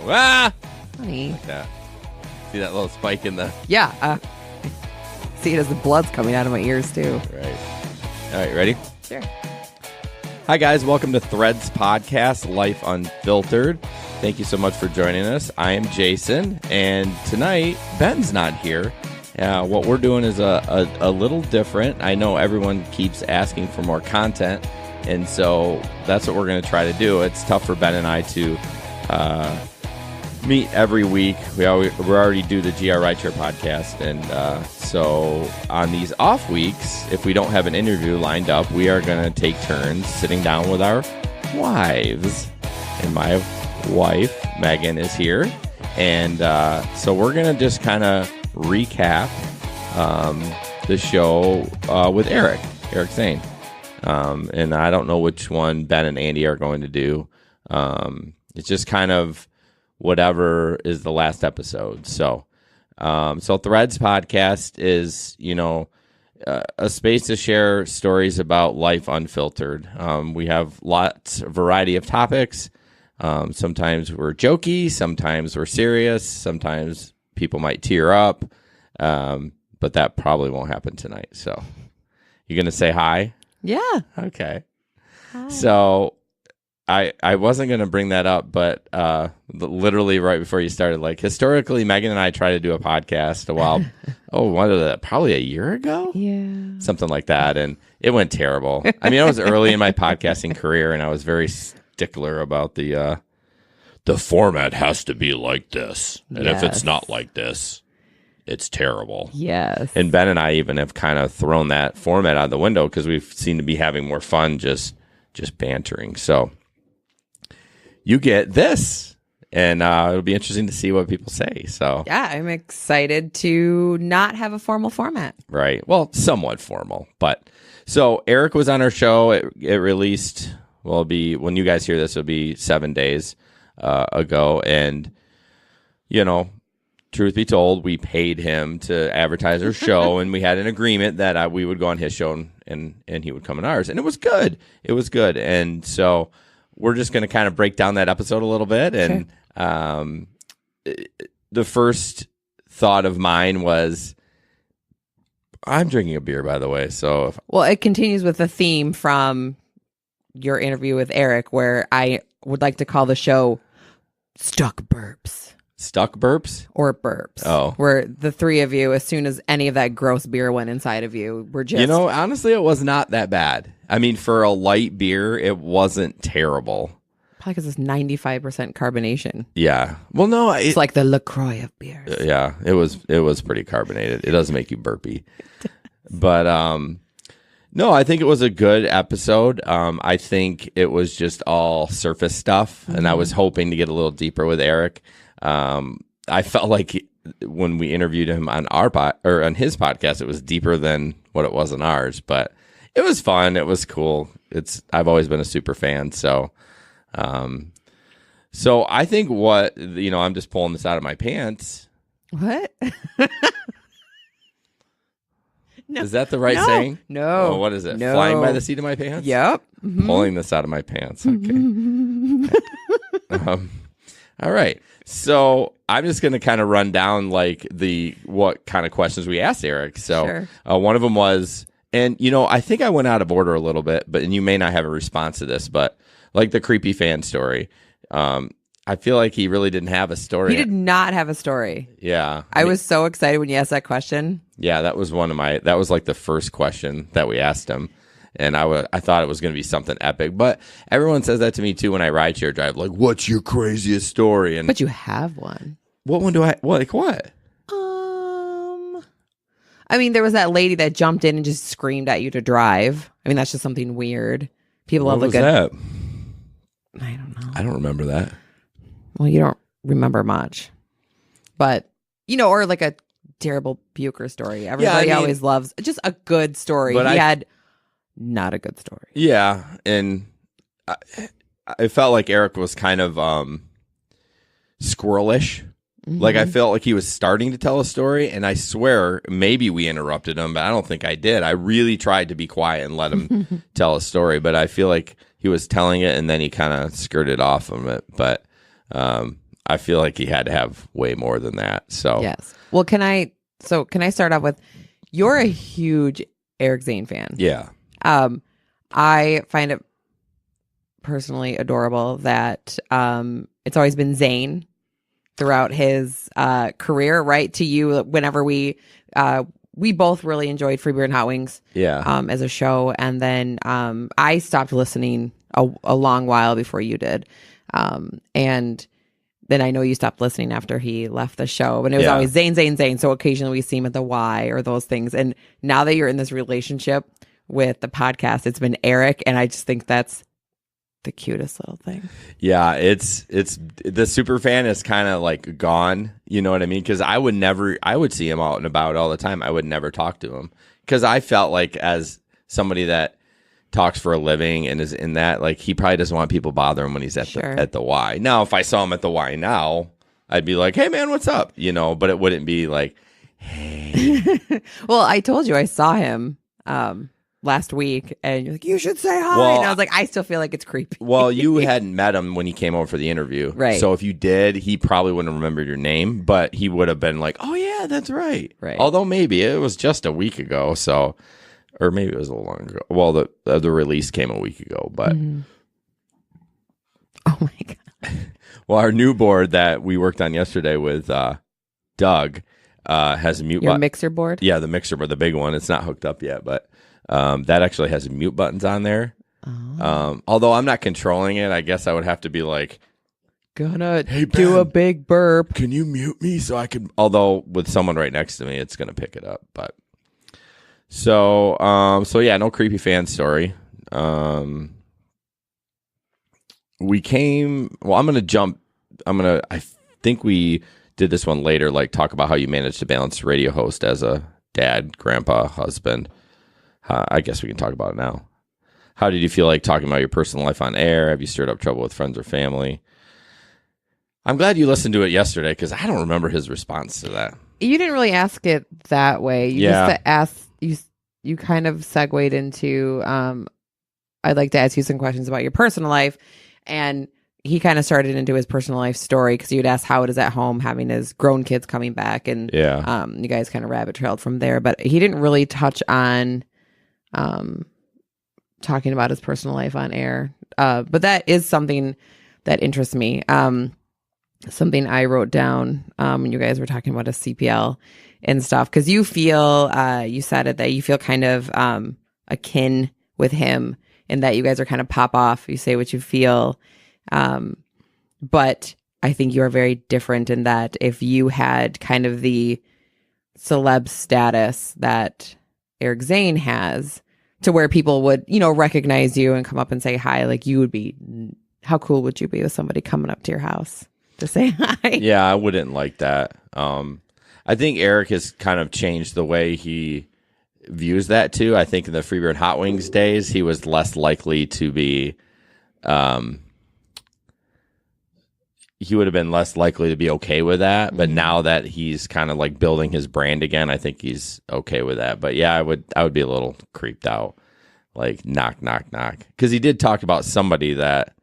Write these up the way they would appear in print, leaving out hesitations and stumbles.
Ah! Honey. Like that. See that little spike in the... Yeah. See it as the blood's coming out of my ears, too. Right. All right, ready? Sure. Hi, guys. Welcome to Threads Podcast, Life Unfiltered. Thank you so much for joining us. I am Jason, and tonight, Ben's not here. What we're doing is a little different. I know everyone keeps asking for more content, and so that's what we're going to try to do. It's tough for Ben and I to meet every week. We already do the GR Rideshare podcast, and so on these off weeks, if we don't have an interview lined up, we are going to take turns sitting down with our wives. And my wife, Meaghan, is here, and so we're going to just kind of recap the show with Eric Zane. And I don't know which one Ben and Andy are going to do. It's just kind of whatever is the last episode. So Threads Podcast is, a space to share stories about life unfiltered. We have variety of topics. Sometimes we're jokey, sometimes we're serious, sometimes people might tear up, but that probably won't happen tonight. So you going to say hi? Yeah. Okay. Hi. So I wasn't going to bring that up, but literally right before you started, like historically, Meaghan and I tried to do a podcast a while. What is that? Probably a year ago? Yeah. Something like that. And it went terrible. I mean, I was early in my podcasting career, and I was very stickler about the format has to be like this. And Yes. if it's not like this, it's terrible. Yes. And Ben and I even have kind of thrown that format out the window because we've seemed to be having more fun just bantering. So you get this, and it'll be interesting to see what people say. So Yeah, I'm excited to not have a formal format. right. Well, somewhat formal. But so Eric was on our show. It released, well, it'll be, when you guys hear this, it'll be 7 days ago. And, truth be told, we paid him to advertise our show, and we had an agreement that we would go on his show and he would come on ours. And it was good. It was good. And so we're just going to kind of break down that episode a little bit. And the first thought of mine was, I'm drinking a beer, by the way. So Well, it continues with the theme from your interview with Eric, where I would like to call the show Stuck Burps. Stuck burps? Or burps. Oh. Where the three of you, as soon as any of that gross beer went inside of you, were just... honestly, it was not that bad. I mean, for a light beer, it wasn't terrible. Probably because it's 95% carbonation. Yeah. Well, no. It's like the LaCroix of beers. Yeah, it was pretty carbonated. It does make you burpy. But, no, I think it was a good episode. I think it was just all surface stuff, and I was hoping to get a little deeper with Eric. I felt like when we interviewed him on on his podcast, it was deeper than what it was on ours, but it was fun. It was cool. I've always been a super fan. So I think I'm just pulling this out of my pants. What? No. Is that the right saying? No. Oh, what is it? No. Flying by the seat of my pants? Yep. Pulling this out of my pants. Okay. All right. So I'm just going to kind of run down what kind of questions we asked Eric. So Sure. One of them was, and I think I went out of order a little bit, and you may not have a response to this, but like the creepy fan story. I feel like he really didn't have a story. He did not have a story. Yeah. I was so excited when you asked that question. Yeah, that was that was like the first question that we asked him. And I thought it was going to be something epic. But everyone says that to me, too, when I rideshare drive. Like, what's your craziest story? And But you have one. what one do I... Like, what? I mean, there was that lady that jumped in and just screamed at you to drive. I mean, that's just something weird. People What love the was good... that? I don't know. I don't remember that. Well, you don't remember much. But, or like a terrible puker story. Everybody always loves just a good story. But he had not a good story. Yeah, and I felt like Eric was kind of squirrelish. Mm-hmm. Like, I felt like he was starting to tell a story, and I swear maybe we interrupted him, but I don't think I did. I really tried to be quiet and let him tell a story, but I feel like he was telling it, and then he kind of skirted off of it. But I feel like he had to have way more than that. So yes. Well, can I start off with, you're a huge Eric Zane fan. Yeah. I find it personally adorable that it's always been Zane throughout his career, right? To you, whenever we both really enjoyed Free Beer and Hot Wings, as a show, and then I stopped listening a long while before you did, and then I know you stopped listening after he left the show, and it was always Zane, Zane, Zane. So occasionally we see him at the Y or those things, and now that you're in this relationship with the podcast, it's been Eric, and I just think that's the cutest little thing. Yeah, it's the super fan is kind of like gone. You know what I mean? Because I would see him out and about all the time. I would never talk to him because I felt like, as somebody that talks for a living and is in that, like, he probably doesn't want people bothering him when he's at the Y. Now, if I saw him at the Y now, I'd be like, "Hey, man, what's up?" You know, but it wouldn't be like, "Hey." Well, I told you I saw him last week, and you're like, "You should say hi." Well, and I was like, I still feel like it's creepy. Well, you hadn't met him when he came over for the interview. Right. So if you did, he probably wouldn't have remembered your name, but he would have been like, "Oh, yeah, that's right." Right. Although maybe it was just a week ago, so, or maybe it was a little longer ago. Well, the release came a week ago, but. Mm-hmm. Oh, my God. Well, our new board that we worked on yesterday with Doug has a mute button. Your mixer board? Yeah, the mixer board, the big one. It's not hooked up yet, but that actually has mute buttons on there. Oh. Although I'm not controlling it, I guess I would have to be like, gonna "Hey, do Ben, a big burp. Can you mute me so I can?" Although with someone right next to me, it's gonna pick it up. But so yeah, no creepy fan story. We came. Well, I think we did this one later. Like, talk about how you managed to balance radio host as a dad, grandpa, husband. I guess we can talk about it now. How did you feel like talking about your personal life on air? Have you stirred up trouble with friends or family? I'm glad you listened to it yesterday because I don't remember his response to that. You didn't really ask it that way. You just asked. You kind of segued into. I'd like to ask you some questions about your personal life, and he kind of started into his personal life story because you'd ask how it is at home having his grown kids coming back, and you guys kind of rabbit trailed from there. But he didn't really touch on talking about his personal life on air. But that is something that interests me. Something I wrote down when you guys were talking about a CPL and stuff, because you feel, you said it, that you feel kind of akin with him in that you guys are kind of pop off. You say what you feel. But I think you are very different in that if you had kind of the celeb status that Eric Zane has, to where people would, recognize you and come up and say hi, like, you would be, how cool would you be with somebody coming up to your house to say hi? Yeah, I wouldn't like that. I think Eric has kind of changed the way he views that too. I think in the Free Beer and Hot Wings days, he was less likely to be, he would have been less likely to be okay with that. But now that he's kind of like building his brand again, I think he's okay with that. But yeah, I would be a little creeped out, like knock, knock, knock. Because he did talk about somebody that.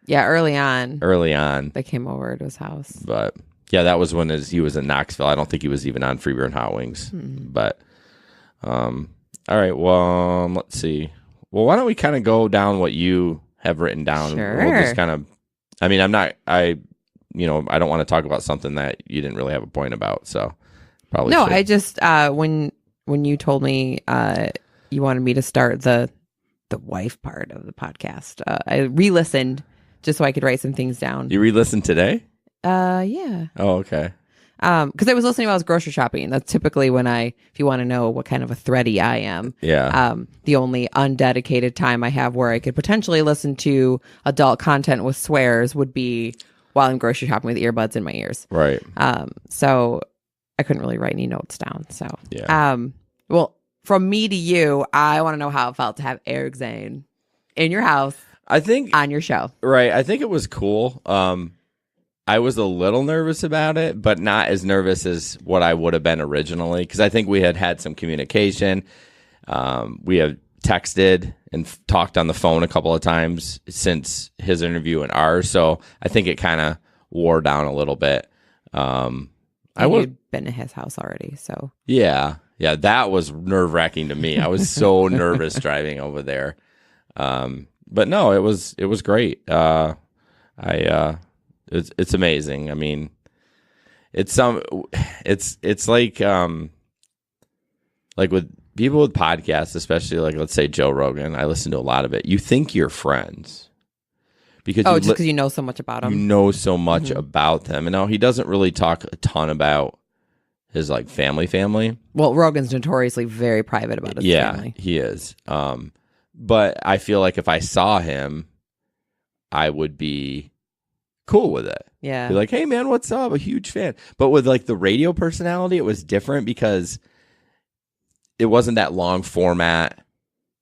Yeah, early on. They came over to his house. But yeah, that was when he was in Knoxville. I don't think he was even on Free Beer and Hot Wings. But all right, well, let's see. Well, why don't we kind of go down what you have written down? Sure. We'll just kind of, I mean, I don't want to talk about something that you didn't really have a point about. So probably no, should. I just, when you told me you wanted me to start the wife part of the podcast, I re-listened just so I could write some things down. You re-listened today? Yeah. Oh, okay. Because I was listening while I was grocery shopping. That's typically when if you want to know what kind of a thready I am. Yeah. The only undedicated time I have where I could potentially listen to adult content with swears would be while I'm grocery shopping with earbuds in my ears. Right. So I couldn't really write any notes down. So yeah. Well, from me to you, I want to know how it felt to have Eric Zane in your house. I think on your show. Right. I think it was cool. I was a little nervous about it, but not as nervous as what I would have been originally, because I think we had some communication. We have texted and talked on the phone a couple of times since his interview and ours, so I think it kind of wore down a little bit. You'd been to his house already, so yeah, that was nerve wracking to me. I was so nervous driving over there. But no, it was great. It's amazing. I mean, it's like with people with podcasts, especially like, let's say Joe Rogan, I listen to a lot of it. You think you're friends because just because you know so much about him. You know so much about them. And now he doesn't really talk a ton about his like family. Well, Rogan's notoriously very private about his family. Yeah, he is. But I feel like if I saw him, I would be cool with it. Yeah. Be like, hey man, what's up? A huge fan. But with like the radio personality, it was different because it wasn't that long format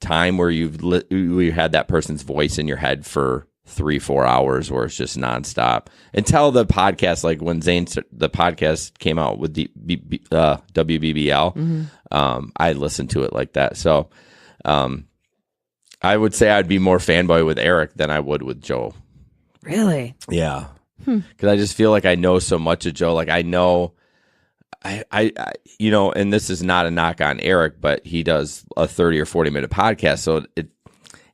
time where you had that person's voice in your head for 3-4 hours where it's just nonstop until the podcast, like when the podcast came out with the WBBL. I listened to it like that. So I would say I'd be more fanboy with Eric than I would with Joe. Really? Yeah. Because I just feel like I know so much of Joe. Like I know, I and this is not a knock on Eric, but he does a 30 or 40 minute podcast.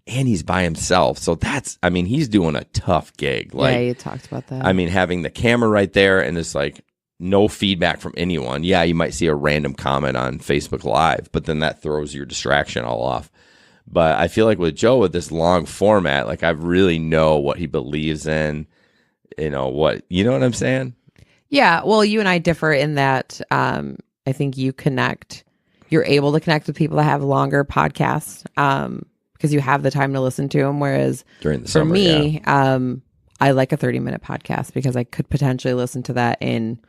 And he's by himself. So he's doing a tough gig. Like, yeah, you talked about that. I mean, having the camera right there and it's like no feedback from anyone. Yeah, you might see a random comment on Facebook Live, but then that throws your distraction all off. But I feel like with Joe, with this long format, like I really know what he believes in, you know what I'm saying? Yeah. Well, you and I differ in that I think you're able to connect with people that have longer podcasts because you have the time to listen to them. Whereas during the summer, for me, I like a 30-minute podcast because I could potentially listen to that in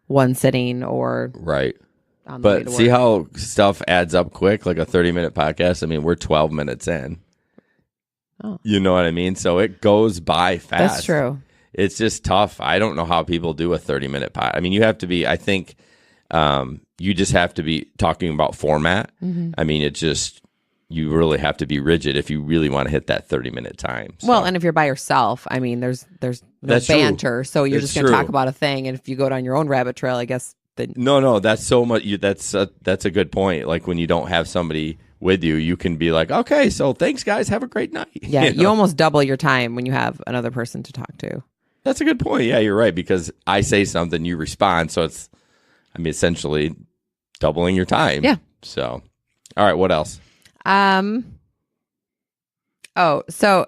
one sitting or right. But see how stuff adds up quick, like a 30-minute podcast? I mean, we're 12 minutes in. Oh. You know what I mean? So it goes by fast. That's true. It's just tough. I don't know how people do a 30-minute podcast. I mean, you have to be, I think you just have to be talking about format. I mean, you really have to be rigid if you really want to hit that 30-minute time. So. Well, and if you're by yourself, I mean, there's no That's banter. True. So you're That's just going to true. talk about a thing. And if you go down your own rabbit trail, I guess. No, that's so much. That's a good point. Like when you don't have somebody with you, you can be like, okay, so thanks guys, have a great night. Yeah, you almost double your time when you have another person to talk to. That's a good point. Yeah, you're right because I say something, you respond, so it's, essentially doubling your time. Yeah. So, all right, what else? So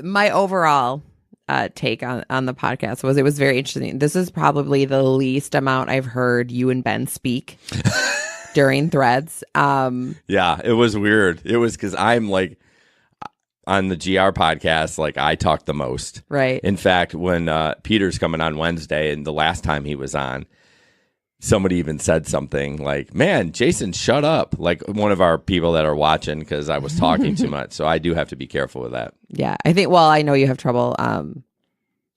my overall take on the podcast was it was very interesting. This is probably the least amount I've heard you and Ben speak during threads. Yeah, it was weird. It was because I'm like on the GR podcast, like I talk the most. Right. In fact, when Peter's coming on Wednesday and the last time he was on, somebody even said something like, man, Jason, shut up. Like one of our people that are watching because I was talking too much. So I do have to be careful with that. Yeah. I think, well, I know you have trouble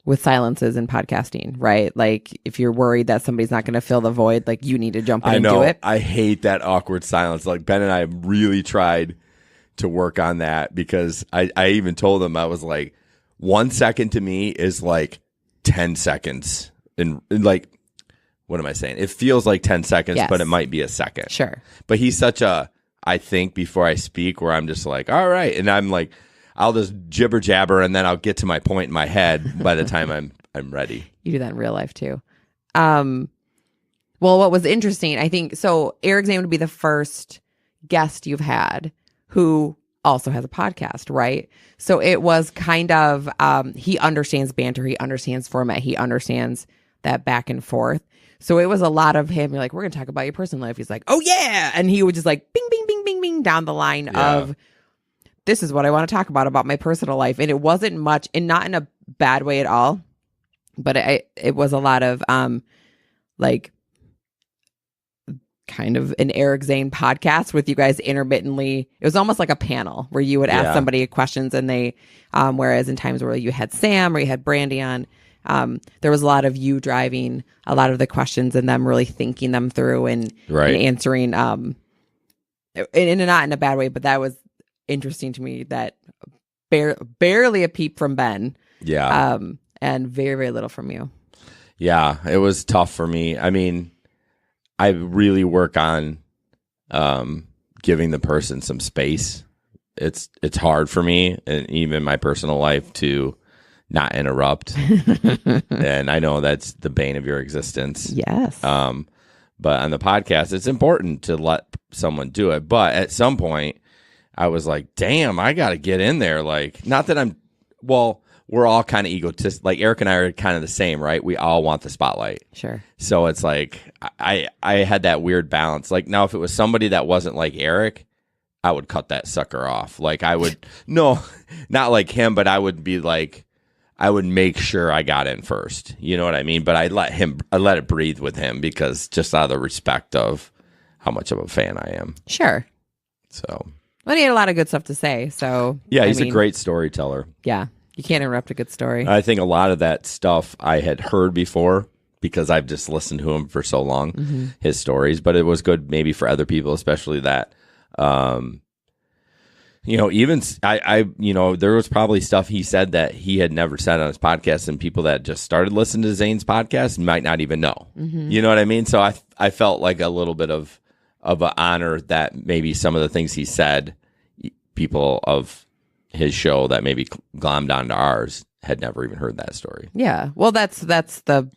with silences in podcasting, right? Like if you're worried that somebody's not going to fill the void, like you need to jump in and do it. I hate that awkward silence. Like Ben and I really tried to work on that because I even told him, I was like, 1 second to me is like 10 seconds. And like, what am I saying? It feels like 10 seconds, Yes. but it might be a second. Sure. But he's such a, I think before I speak where I'm just like, all right. And I'm like, I'll just jibber jabber and then I'll get to my point in my head by the time I'm ready. You do that in real life too. Well, what was interesting, I think, so Eric Zane would be the first guest you've had who also has a podcast, right? So it was kind of, he understands banter, he understands format, he understands that back and forth. So it was a lot of him. You're like, we're going to talk about your personal life. He's like, oh yeah. And he would just like bing, bing, bing, bing, bing down the line of this is what I want to talk about my personal life. And it wasn't much and not in a bad way at all. But it was a lot of like kind of an Eric Zane podcast with you guys intermittently. It was almost like a panel where you would ask somebody questions and they, whereas in times where you had Sam or you had Brandy on, there was a lot of you driving a lot of the questions and them really thinking them through and answering, and not in a bad way, but that was interesting to me that barely a peep from Ben. Yeah. And very, very little from you. Yeah, it was tough for me. I mean, I really work on giving the person some space. It's hard for me, and even my personal life, to not interrupt. And I know that's the bane of your existence. Yes. But on the podcast, it's important to let someone do it. But at some point, I was like, damn, I got to get in there. Like, not that we're all kind of egotistic. Like, Eric and I are kind of the same, right? We all want the spotlight. Sure. So it's like, I had that weird balance. Like, now if it was somebody that wasn't like Eric, I would cut that sucker off. Like, I would, no, not like him, but I would be like, I would make sure I got in first. You know what I mean? But I let it breathe with him, because just out of the respect of how much of a fan I am. Sure. So. Well, he had a lot of good stuff to say. So yeah, he's a great storyteller. Yeah. You can't interrupt a good story. I think a lot of that stuff I had heard before, because I've just listened to him for so long, his stories. But it was good maybe for other people, especially that, even there was probably stuff he said that he had never said on his podcast, and people that just started listening to Zane's podcast might not even know. You know what I mean? So I felt like a little bit of an honor that maybe some of the things he said, people of his show that maybe glommed onto ours had never even heard that story. Yeah. Well, that's the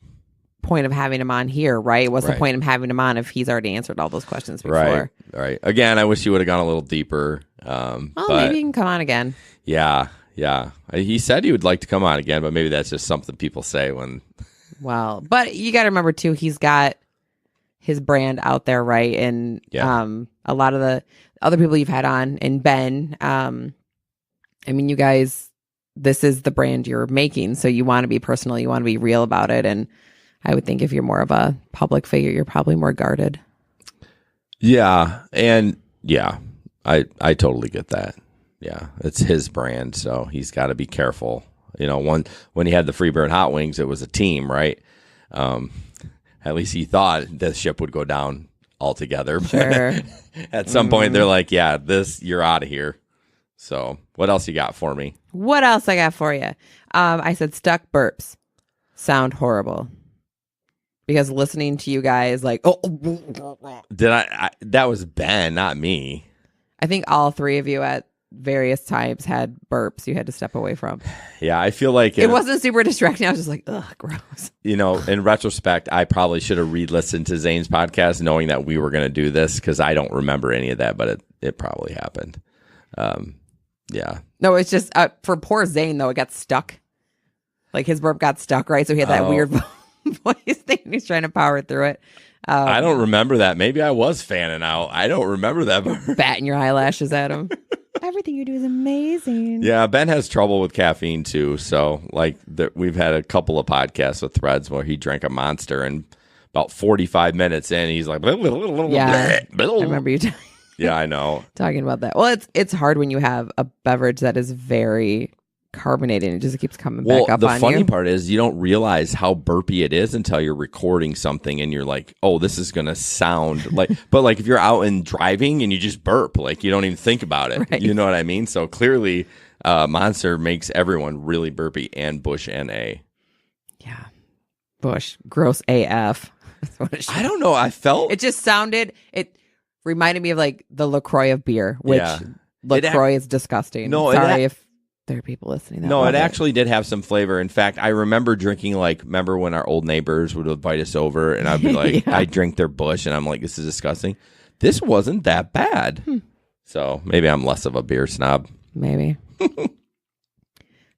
point of having him on here, right? What's the point of having him on if he's already answered all those questions before? Right. Again, I wish he would have gone a little deeper. Well, maybe he can come on again. Yeah. He said he would like to come on again, but maybe that's just something people say when. Well, but you got to remember too, he's got his brand out there, right? And a lot of the other people you've had on, and Ben, I mean, you guys, this is the brand you're making, so you want to be personal, you want to be real about it, and I would think if you're more of a public figure, you're probably more guarded. Yeah, and I totally get that. Yeah, it's his brand, so he's got to be careful. When he had the Freebird Hot Wings, it was a team, right? At least he thought the ship would go down altogether. Sure. At some point, they're like, "Yeah, you're out of here." So, what else you got for me? What else I got for you? I said stuck burps sound horrible, because listening to you guys like, did I that was Ben, not me. I think all three of you at various times had burps you had to step away from. Yeah, I feel like it wasn't super distracting. I was just like, ugh, gross. In retrospect, I probably should have re-listened to Zane's podcast knowing that we were going to do this, because I don't remember any of that, but it probably happened. Yeah. No, it's just for poor Zane, though, it got stuck. Like, his burp got stuck, right? So he had that weird voice thing. He's trying to power through it. I don't remember that. Maybe I was fanning out. I don't remember that. Batting your eyelashes at him. Everything you do is amazing. Yeah, Ben has trouble with caffeine, too. So, we've had a couple of podcasts with Threads where he drank a Monster, and about 45 minutes in, he's like, blah, blah, blah, blah, yeah, blah. I remember you yeah, I know. Talking about that. Well, it's hard when you have a beverage that is very carbonated and it just keeps coming back up on you. The funny part is you don't realize how burpy it is until you're recording something and you're like, oh, this is going to sound like, but if you're out and driving and you just burp, you don't even think about it. Right. You know what I mean? So clearly Monster makes everyone really burpy, and Bush NA. Yeah. Bush. Gross AF. I don't know. I felt. It just sounded, it reminded me of the LaCroix of beer, which LaCroix is disgusting. No, sorry if there are people listening. No, it actually did have some flavor. In fact, I remember drinking remember when our old neighbors would invite us over, and I'd be like, I drink their Bush, and I'm like, this is disgusting. This wasn't that bad. So maybe I'm less of a beer snob. Maybe.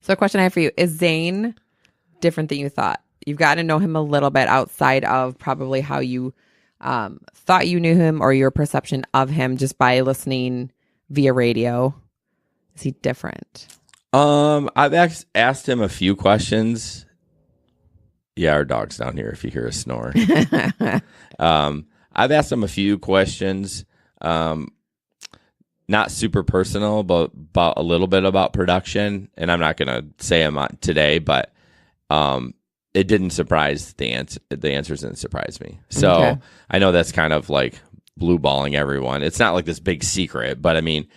So a question I have for you, is Zane different than you thought? You've gotten to know him a little bit outside of probably how you thought you knew him, or your perception of him just by listening via radio. Is he different? I've asked him a few questions. Yeah, our dog's down here if you hear a snore. I've asked him a few questions, not super personal, but about a little bit about production. And I'm not going to say them today, but it didn't surprise the answers didn't surprise me. So I know that's kind of blue balling everyone. It's not this big secret, but I mean,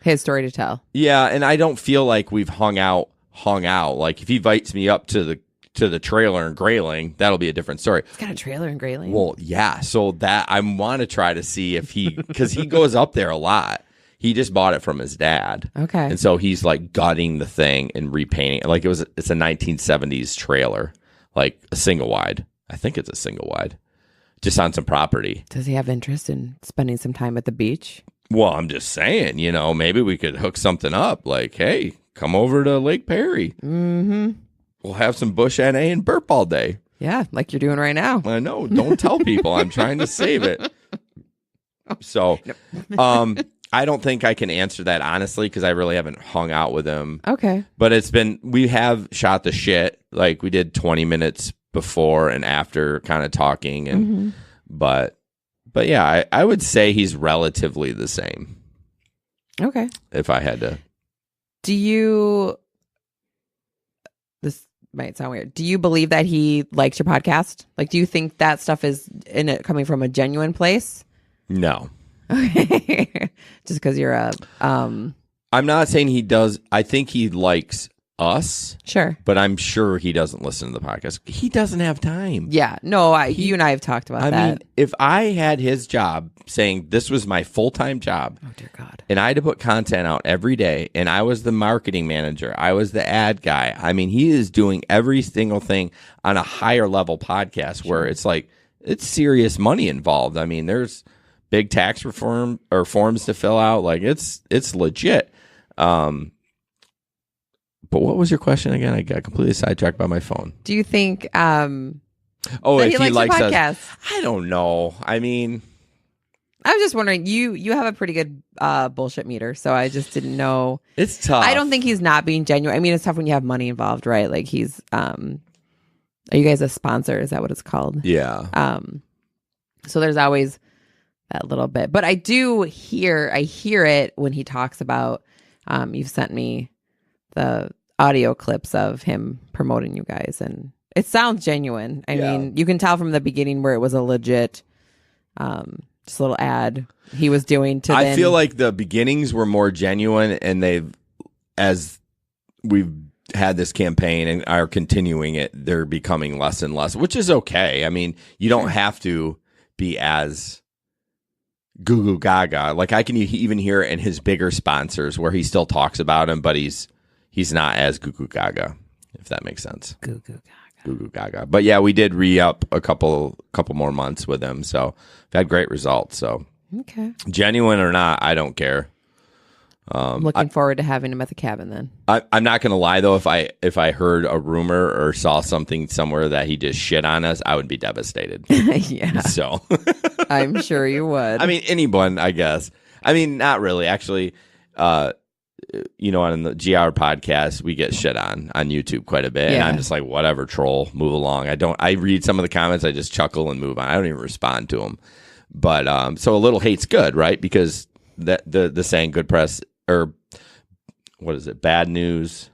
his story to tell. Yeah, and I don't feel like we've hung out hung out. Like if he invites me up to the trailer in Grayling, that'll be a different story. He's got a trailer in Grayling. Well, yeah. So that I want to try to see if because he goes up there a lot. He just bought it from his dad. Okay. And so he's like gutting the thing and repainting it. Like it's a 1970s trailer, like a single wide. I think it's a single wide, just on some property. Does he have interest in spending some time at the beach? Well, I'm just saying, maybe we could hook something up. Like, hey, come over to Lake Perry. Mm-hmm. We'll have some Bush NA and burp all day. Yeah, like you're doing right now. I know. Don't tell people. I'm trying to save it. So, I don't think I can answer that honestly because I really haven't hung out with him. Okay. But we have shot the shit. Like we did 20 minutes before and after kind of talking. And but yeah, I would say he's relatively the same. Okay. If I had to. This might sound weird. Do you believe that he likes your podcast? Like, do you think that stuff is coming from a genuine place? No. Okay. Just because you're I'm not saying he does. I think he likes us. Sure. But I'm sure he doesn't listen to the podcast. He doesn't have time. Yeah. No, you and I have talked about that. I mean, if I had his job saying this was my full-time job. Oh, dear God. And I had to put content out every day, and I was the marketing manager. I was the ad guy. I mean, he is doing every single thing on a higher level podcast where it's like, it's serious money involved. I mean, there's big tax reform or forms to fill out. Like it's legit. But what was your question again? I got completely sidetracked by my phone. Do you think if he likes us? I don't know. I mean, I was just wondering, you have a pretty good bullshit meter, so I just didn't know. It's tough. I don't think he's not being genuine. I mean, it's tough when you have money involved, right? Like he's are you guys a sponsor? Is that what it's called? Yeah. So there's always that little bit. But I hear it when he talks about you've sent me the audio clips of him promoting you guys, and it sounds genuine. I mean, you can tell from the beginning where it was a legit just a little ad he was doing to I feel like the beginnings were more genuine, and as we've had this campaign and are continuing it, they're becoming less and less, which is okay. I mean, you don't have to be as goo goo gaga. Like I can even hear it in his bigger sponsors where he still talks about him, but he's not as goo goo gaga, if that makes sense. Goo goo gaga. Goo goo gaga. But yeah, we did re-up a couple more months with him, so we've had great results. So okay, genuine or not, I don't care. I'm looking forward to having him at the cabin then. I'm not going to lie though. If I heard a rumor or saw something somewhere that he just shit on us, I would be devastated. Yeah. So I'm sure you would. I mean, anyone, I guess. I mean, not really. Actually, on the GR podcast, we get shit on YouTube quite a bit. Yeah. And I'm just like, whatever, troll, move along. I read some of the comments, I just chuckle and move on. I don't even respond to them. But so a little hate's good, right? Because the saying good press, or what is it, bad news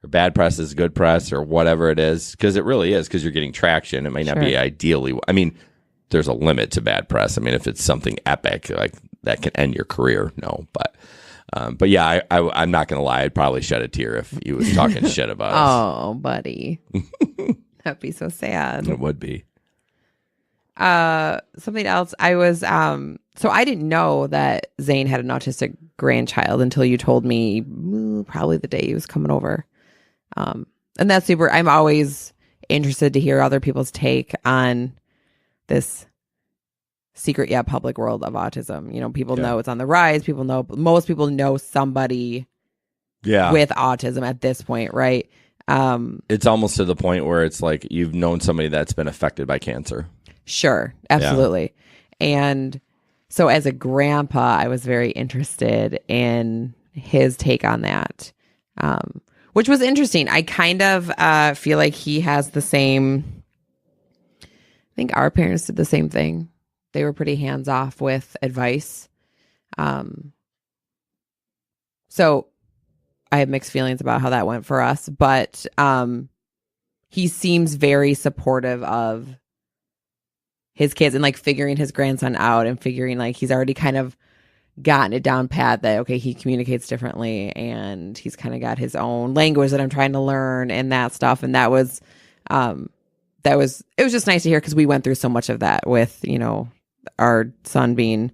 or bad press is good press or whatever it is, because it really is, because you're getting traction. It may not be ideally, I mean, there's a limit to bad press. I mean, if it's something epic like that can end your career, no. But yeah, I'm not gonna lie, I'd probably shed a tear if he was talking shit about us. Oh, buddy, that'd be so sad. It would be. Something else. I was so I didn't know that Zane had an autistic grandchild until you told me probably the day he was coming over. And that's super. I'm always interested to hear other people's take on this secret yet public world of autism. You know, people know it's on the rise. Most people know somebody with autism at this point, right? It's almost to the point where it's like you've known somebody that's been affected by cancer. Sure, absolutely. Yeah. And so as a grandpa, I was very interested in his take on that, which was interesting. I kind of feel like he has the same, I think our parents did the same thing. They were pretty hands-off with advice. So I have mixed feelings about how that went for us, but he seems very supportive of his kids and like figuring his grandson out and figuring like he's already kind of gotten it down pat that, okay, he communicates differently and he's kind of got his own language that I'm trying to learn and that stuff. And it was just nice to hear, because we went through so much of that with, our son being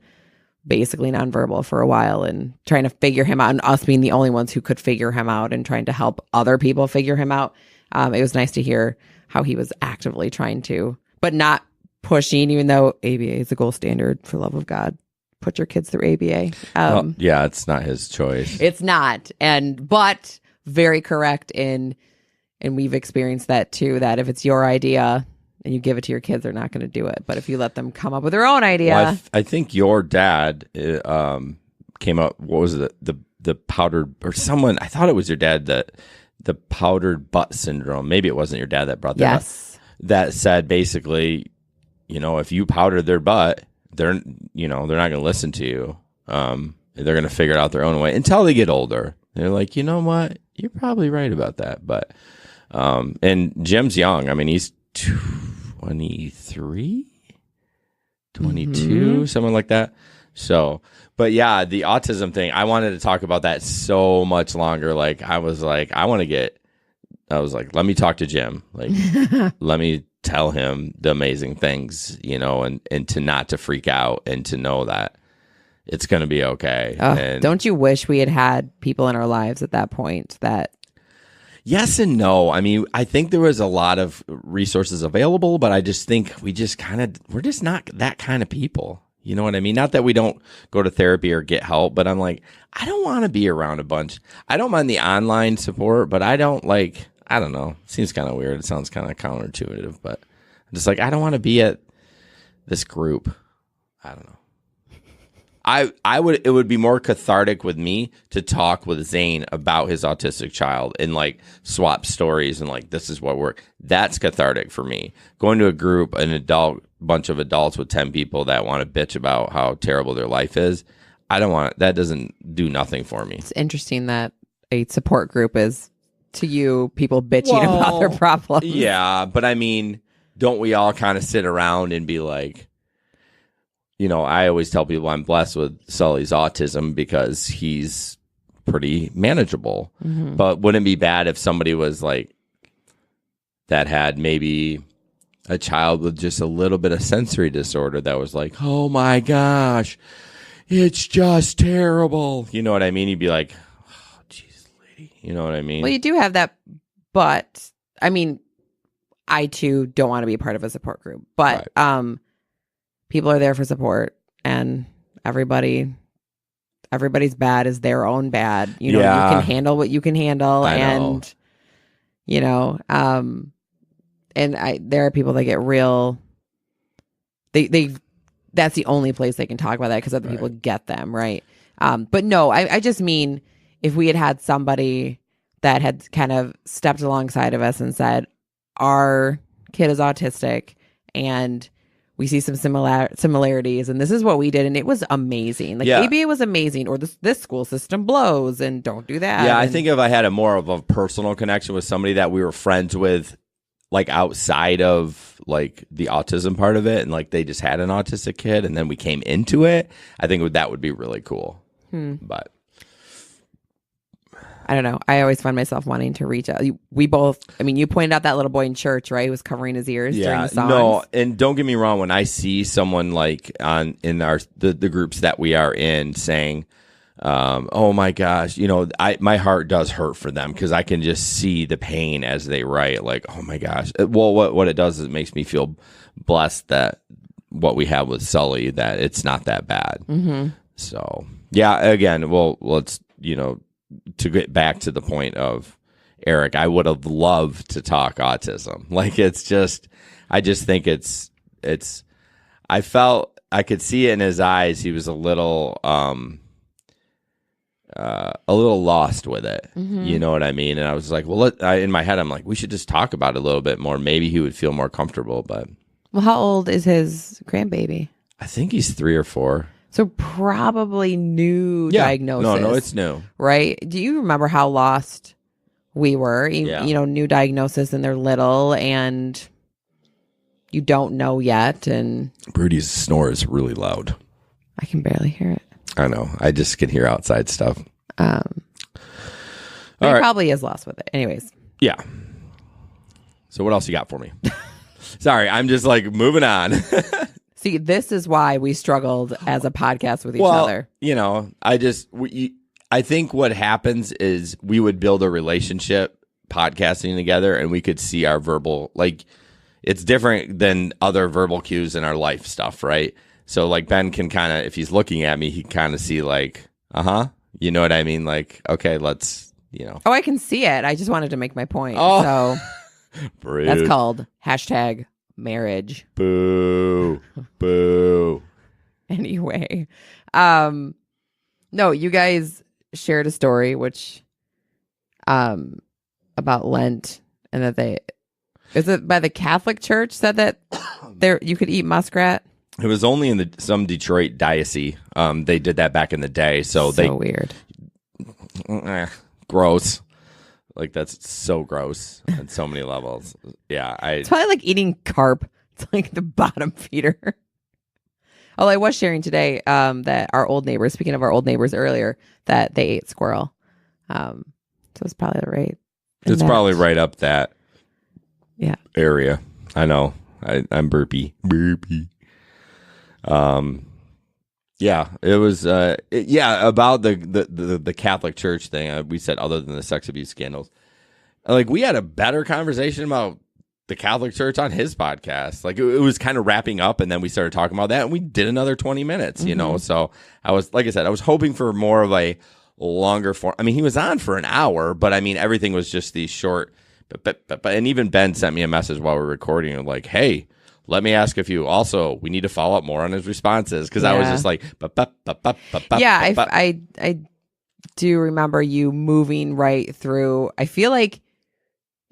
basically nonverbal for a while and trying to figure him out, and us being the only ones who could figure him out and trying to help other people figure him out. It was nice to hear how he was actively trying to, but not pushing, even though ABA is the gold standard, for love of God. Put your kids through ABA. Yeah, it's not his choice. It's not. But very correct and we've experienced that too, that if it's your idea and you give it to your kids, they're not going to do it. But if you let them come up with their own idea. Well, I think your dad came up, what was it? The powdered, or someone, I thought it was your dad, the powdered butt syndrome. Maybe it wasn't your dad that brought that up. That said, basically, if you powder their butt, they're not going to listen to you. They're going to figure it out their own way until they get older. They're like, you know what? You're probably right about that. But and Jim's young. I mean, he's 23, 22, something like that. So, but yeah, the autism thing, I wanted to talk about that so much longer. Like, I was like, let me talk to Jim. Like, let me tell him the amazing things, and to not to freak out and to know that it's going to be okay. And don't you wish we had people in our lives at that point that... Yes and no. I mean, I think there was a lot of resources available, but I just think we're just not that kind of people. You know what I mean? Not that we don't go to therapy or get help, but I'm like, I don't want to be around a bunch. I don't mind the online support, but I don't know. It seems kind of weird. It sounds kind of counterintuitive, but I'm just like, I don't want to be at this group. I don't know. It would be more cathartic with me to talk with Zane about his autistic child and like swap stories and like, this is what that's cathartic for me. Going to a group, bunch of adults with 10 people that want to bitch about how terrible their life is. That doesn't do nothing for me. It's interesting that a support group is, to you, people bitching about their problems. Yeah, but I mean, don't we all kind of sit around and be like, I always tell people I'm blessed with Sully's autism because he's pretty manageable. Mm-hmm. But wouldn't it be bad if somebody was like, that had maybe a child with just a little bit of sensory disorder that was like, oh my gosh, it's just terrible. You know what I mean? You'd be like, oh, geez, lady. You know what I mean? Well, you do have that, but I mean, I too don't want to be a part of a support group, but right. People are there for support, and everybody's bad is their own bad. You can handle what you can handle, and there are people that get real. They that's the only place they can talk about that, because other people get them, right? But no, I just mean, if we had somebody that had kind of stepped alongside of us and said, our kid is autistic and we see some similarities, and this is what we did, and it was amazing. Like, ABA was amazing, or this school system blows, and don't do that. Yeah, I think if I had more of a personal connection with somebody that we were friends with, like outside of like the autism part of it, and like they just had an autistic kid, and then we came into it, I think that would be really cool. But I don't know. I always find myself wanting to reach out. We both, I mean, you pointed out that little boy in church, right? He was covering his ears during the songs. No, and don't get me wrong. When I see someone like in the groups that we are in saying, oh my gosh, my heart does hurt for them, because I can just see the pain as they write. Like, oh my gosh. Well, what it does is it makes me feel blessed that what we have with Sully, that it's not that bad. Mm-hmm. So yeah, again, well, let's, to get back to the point of Eric, I would have loved to talk autism. Like, I just think I felt, I could see it in his eyes. He was a little lost with it. Mm-hmm. You know what I mean? And I was like, well, in my head, I'm like, we should just talk about it a little bit more. Maybe he would feel more comfortable. But well, how old is his grandbaby? I think he's 3 or 4. So probably new diagnosis. No, it's new. Right? Do you remember how lost we were? New diagnosis, and they're little, and you don't know yet. And Brody's snore is really loud. I can barely hear it. I know. I just can hear outside stuff. He probably is lost with it. Anyways. Yeah. So what else you got for me? Sorry, I'm just like moving on. See, this is why we struggled as a podcast with each other. You know, I think what happens is we would build a relationship podcasting together and we could see our verbal, like, it's different than other verbal cues in our life stuff, right? So like Ben can kind of, if he's looking at me, he kind of see like, you know what I mean? Like, okay, let's, you know. Oh, I can see it. I just wanted to make my point. Oh. So Rude. that's called #marriage. Boo. Boo. Anyway, no, you guys shared a story which about Lent, and that is it by the Catholic Church said that there you could eat muskrat. It was only in some Detroit diocese. They did that back in the day. So weird. Gross. Like, that's so gross on so many levels. Yeah. It's probably like eating carp. It's like the bottom feeder. Although I was sharing today that our old neighbors, speaking of our old neighbors earlier, that they ate squirrel. So it's probably right. It's probably right up that area. I know. I'm burpy. Yeah, it was. About the Catholic Church thing. We said other than the sex abuse scandals, like we had a better conversation about the Catholic Church on his podcast. Like it was kind of wrapping up, and then we started talking about that, and we did another 20 minutes. You know, so I was, like I said, I was hoping for more of a longer form. I mean, he was on for an hour, but I mean, everything was just these short. But and even Ben sent me a message while we were recording, and like, hey, let me ask a few. Also, we need to follow up more on his responses, because I was just like, I do remember you moving right through. I feel like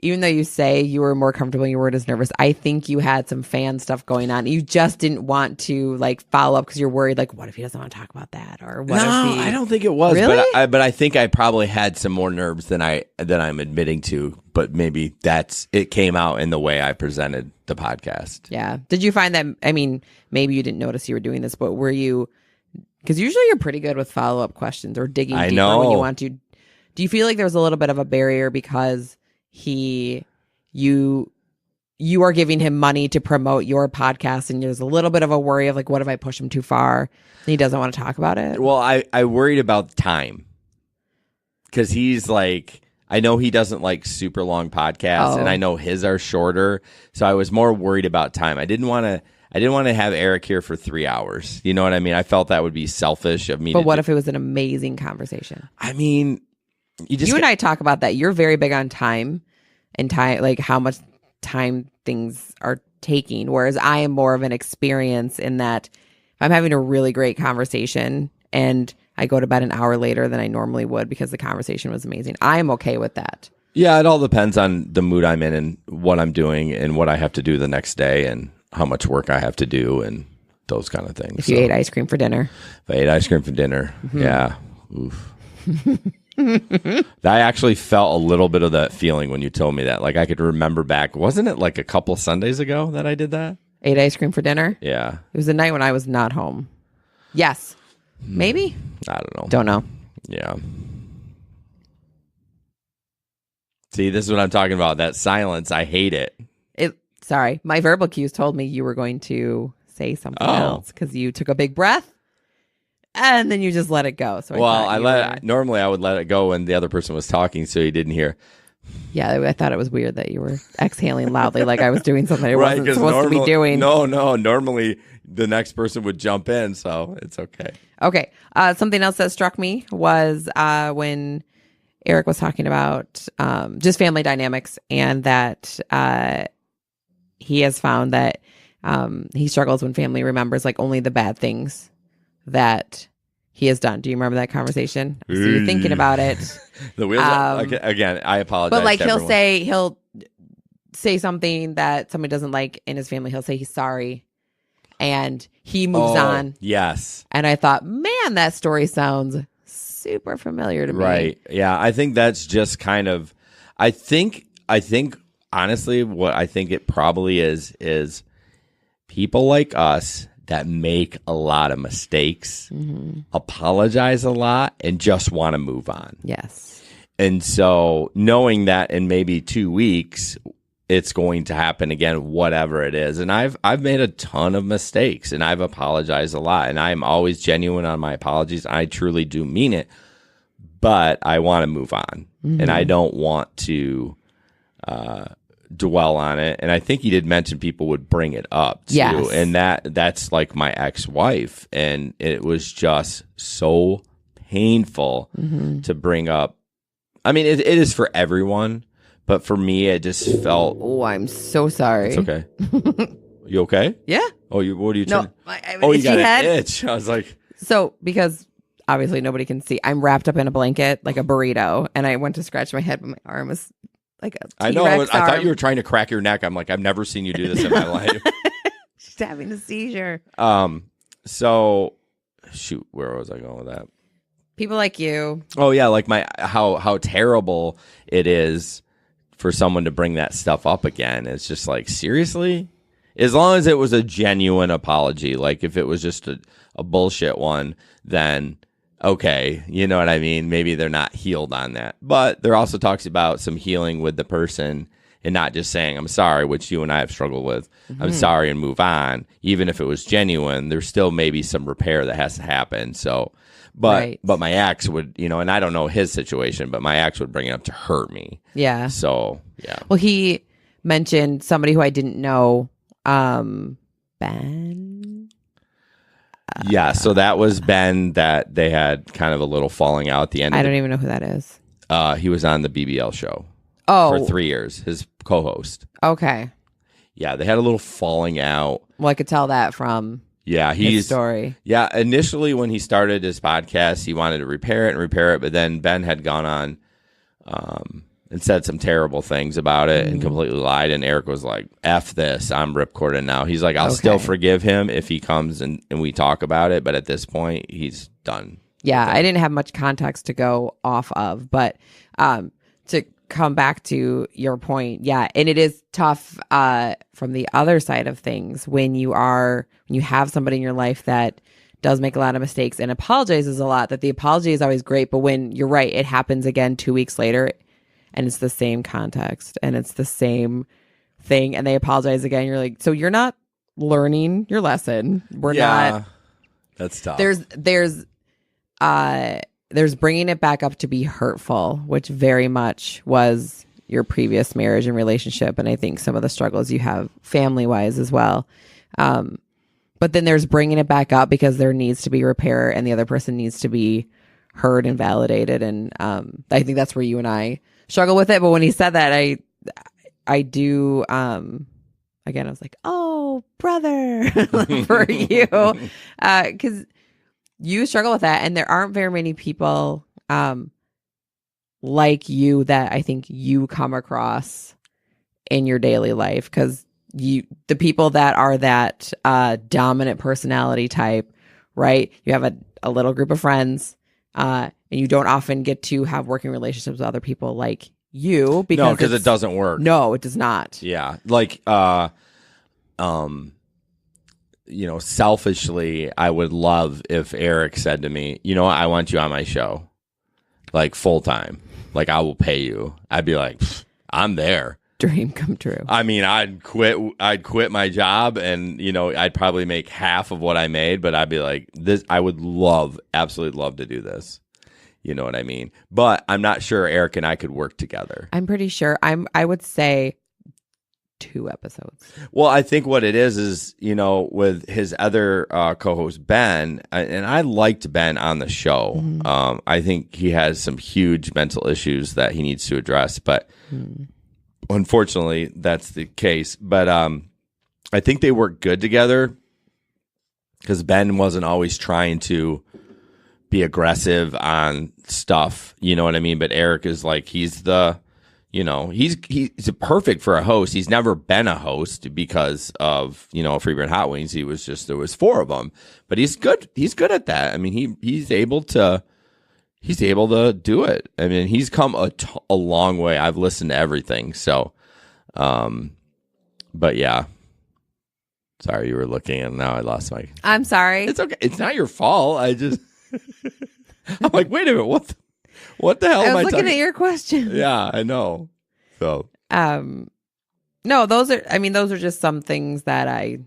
even though you say you were more comfortable, you weren't as nervous, I think you had some fan stuff going on. You just didn't want to like follow up because you're worried, like, what if he doesn't want to talk about that? Or what if he... I don't think it was. Really? But I think I probably had some more nerves than I'm admitting to. But maybe it came out in the way I presented the podcast. Yeah. Did you find that, I mean, maybe you didn't notice you were doing this, but were you, because usually you're pretty good with follow-up questions or digging deeper when you want to. Do you feel like there was a little bit of a barrier because you are giving him money to promote your podcast, and there's a little bit of a worry of like, what if I push him too far and he doesn't want to talk about it? Well, I worried about time, because he's like, I know he doesn't like super long podcasts, and I know his are shorter, so I was more worried about time. I didn't want to have Eric here for 3 hours. You know what I mean? I felt that would be selfish of me. But what if it was an amazing conversation? I mean, you and I talk about that. You're very big on time and like how much time things are taking, whereas I am more of an experience in that if I'm having a really great conversation and I go to bed an hour later than I normally would because the conversation was amazing, I'm okay with that. Yeah, it all depends on the mood I'm in and what I'm doing and what I have to do the next day and how much work I have to do and those kind of things. If you ate ice cream for dinner. If I ate ice cream for dinner, yeah. Oof. I actually felt a little bit of that feeling when you told me that. Like, I could remember back. Wasn't it like a couple Sundays ago that I did that? Ate ice cream for dinner? Yeah. It was the night when I was not home. Yes. Maybe? I don't know. Don't know. Yeah. See, this is what I'm talking about. That silence. I hate it. Sorry. My verbal cues told me you were going to say something else because you took a big breath and then you just let it go. So normally I would let it go when the other person was talking so you didn't hear. Yeah, I thought it was weird that you were exhaling loudly like I was doing something I wasn't supposed to be doing. No. Normally the next person would jump in, so it's okay. Okay. Something else that struck me was when Eric was talking about just family dynamics, and that he has found that he struggles when family remembers like only the bad things that he has done. Do you remember that conversation? So you're thinking about it. The wheels again, I apologize. But like he'll say something that somebody doesn't like in his family. He'll say he's sorry, and he moves on. Yes. And I thought, man, that story sounds super familiar to me. Right. Yeah. I think that's just kind of. I think honestly, what I think it probably is people like us that make a lot of mistakes, apologize a lot, and just want to move on. Yes. And so knowing that in maybe 2 weeks, it's going to happen again, whatever it is. And I've made a ton of mistakes, and I've apologized a lot, and I'm always genuine on my apologies. I truly do mean it, but I want to move on, and I don't want to dwell on it. And I think you did mention people would bring it up too. Yes. And that's like my ex-wife, and it was just so painful to bring up. I mean, it is for everyone, but for me, it just felt. Oh, I'm so sorry. It's okay. You okay? Yeah. Oh, what are you trying? No, I Oh, you got an itch. I was like, so because obviously nobody can see, I'm wrapped up in a blanket like a burrito, and I went to scratch my head, but my arm was like a T-Rex I know. I thought arm. you were trying to crack your neck. I'm like, I've never seen you do this in my life. She's having a seizure. So, shoot, where was I going with that? People like you. Oh yeah, like how terrible it is for someone to bring that stuff up again. It's just like, seriously? As long as it was a genuine apology, like if it was just a bullshit one, then okay, you know what I mean? Maybe they're not healed on that. But there also talks about some healing with the person and not just saying, I'm sorry, which you and I have struggled with. I'm sorry and move on. Even if it was genuine, there's still maybe some repair that has to happen. So, but my ex would, and I don't know his situation, but my ex would bring it up to hurt me. Yeah. So, yeah. Well, he mentioned somebody who I didn't know, Ben. Yeah, so that was Ben that they had kind of a little falling out at the end. I don't even know who that is. He was on the BBL show for 3 years, his co-host. Okay. Yeah, they had a little falling out. Well, I could tell that from his story. Yeah, initially when he started his podcast, he wanted to repair it, but then Ben had gone on and said some terrible things about it and completely lied, and Eric was like, F this, I'm ripcording now. He's like, I'll still forgive him if he comes and we talk about it, but at this point, he's done. Yeah, I didn't have much context to go off of, but to come back to your point, yeah, and it is tough from the other side of things when you have somebody in your life that does make a lot of mistakes and apologizes a lot, that the apology is always great, but when you're right, it happens again 2 weeks later and it's the same context and it's the same thing and they apologize again, you're like, so you're not learning your lesson. We're not. That's tough. There's bringing it back up to be hurtful, which very much was your previous marriage and relationship. And I think some of the struggles you have family wise as well. But then there's bringing it back up because there needs to be repair and the other person needs to be heard and validated. And I think that's where you and I struggle with it. But when he said that, I do, again, I was like, oh, brother, for you. Because you struggle with that. And there aren't very many people like you that I think you come across in your daily life. Because the people that are that dominant personality type, right? You have a little group of friends, and you don't often get to have working relationships with other people like you because it doesn't work. No, it does not. Yeah, like selfishly, I would love if Eric said to me, I want you on my show, like full time, like I will pay you. I'd be like, I'm there. Dream come true. I mean, I'd quit my job and, I'd probably make half of what I made, but I'd be like, this, I would absolutely love to do this. You know what I mean? But I'm not sure Eric and I could work together. I'm pretty sure. I would say 2 episodes. Well, I think what it is, with his other co-host, Ben, and I liked Ben on the show. Mm-hmm. I think he has some huge mental issues that he needs to address, but unfortunately, that's the case. But I think they work good together because Ben wasn't always trying to be aggressive on stuff. You know what I mean? But Eric is like, he's perfect for a host. He's never been a host because of, Freebird Hot Wings. There was 4 of them, but he's good. He's good at that. I mean, he's able to do it. I mean, he's come a long way. I've listened to everything. So, but yeah. Sorry, you were looking and now I lost my... I'm sorry. It's okay. It's not your fault. I'm like, wait a minute. What the hell am I looking talking? at your question. Yeah, I know. So, no, those are just some things that I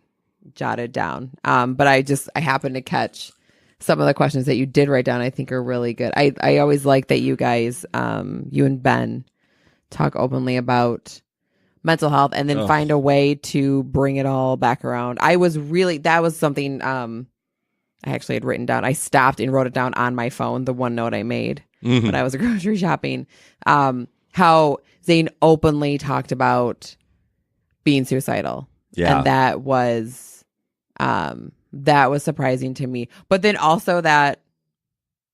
jotted down. But I happened to catch some of the questions that you did write down. I think are really good. I always like that you guys, you and Ben, talk openly about mental health and then find a way to bring it all back around. That was something I actually had written down. I stopped and wrote it down on my phone, the one note I made when I was grocery shopping. How Zane openly talked about being suicidal. Yeah. And that was surprising to me. But then also that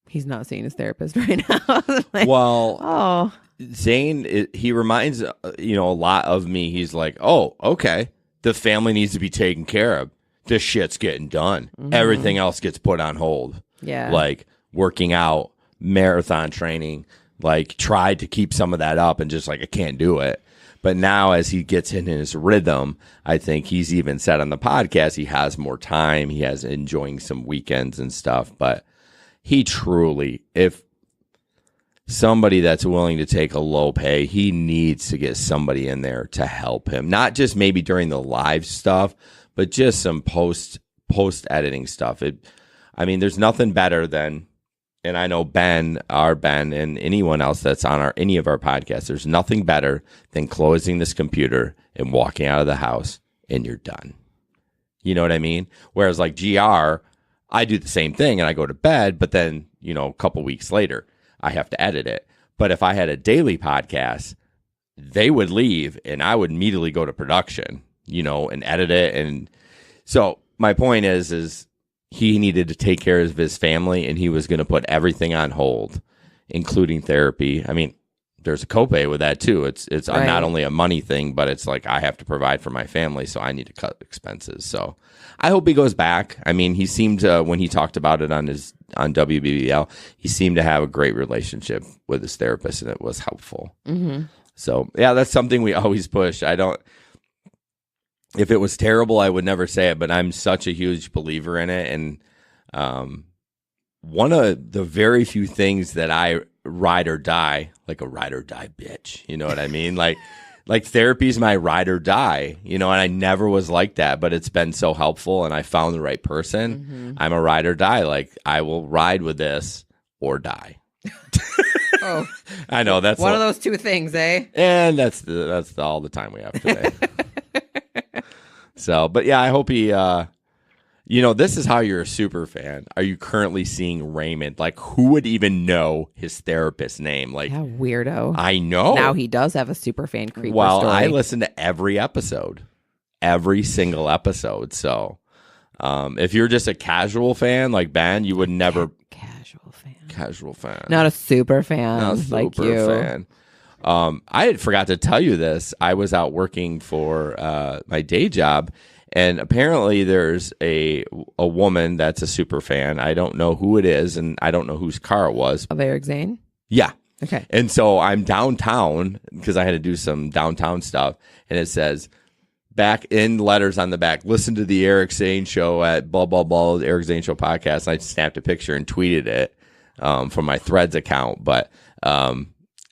he's not seeing his therapist right now. Well, Zane, he reminds, a lot of me. He's like, oh, okay. The family needs to be taken care of. This shit's getting done. Mm-hmm. Everything else gets put on hold. Yeah. Like working out, marathon training, like tried to keep some of that up and just like, I can't do it. But now as he gets in his rhythm, I think he's even said on the podcast, he has more time. He has enjoying some weekends and stuff. But he truly, if somebody that's willing to take a low pay, he needs to get somebody in there to help him. Not just maybe during the live stuff, but just some post editing stuff. There's nothing better than, and I know our Ben, and anyone else that's on any of our podcasts, there's nothing better than closing this computer and walking out of the house and you're done. You know what I mean? Whereas like GR, I do the same thing and I go to bed, but then, a couple weeks later, I have to edit it. But if I had a daily podcast, they would leave and I would immediately go to production, and edit it. And so my point is he needed to take care of his family and he was going to put everything on hold, including therapy. I mean, there's a copay with that too. It's right. Not only a money thing, but it's like I have to provide for my family, so I need to cut expenses. So I hope he goes back. I mean, he seemed to, when he talked about it on WBBL, he seemed to have a great relationship with his therapist, and it was helpful. Mm-hmm. So yeah, that's something we always push. If it was terrible, I would never say it, but I'm such a huge believer in it. And one of the very few things that I ride or die, like a ride or die bitch, you know what I mean? like therapy's my ride or die, and I never was like that, but it's been so helpful and I found the right person. Mm-hmm. I'm a ride or die. Like I will ride with this or die. Oh, I know that's one of those two things, eh? And that's all the time we have today. So, but yeah, I hope he, this is how you're a super fan. Are you currently seeing Raymond? Like, who would even know his therapist's name? Like, yeah, weirdo. I know. Now he does have a super fan creeper Well, story. I listen to every single episode. So, if you're just a casual fan like Ben, you would never. Casual fan. Not a super fan. Not a super like you. fan. I had forgot to tell you this. I was out working for my day job, and apparently there's a woman that's a super fan. I don't know who it is, and I don't know whose car it was. Of Eric Zane? Yeah. Okay. And so I'm downtown because I had to do some downtown stuff, and it says back in letters on the back, listen to the Eric Zane show at blah, blah, blah, the Eric Zane show podcast. And I snapped a picture and tweeted it from my Threads account. But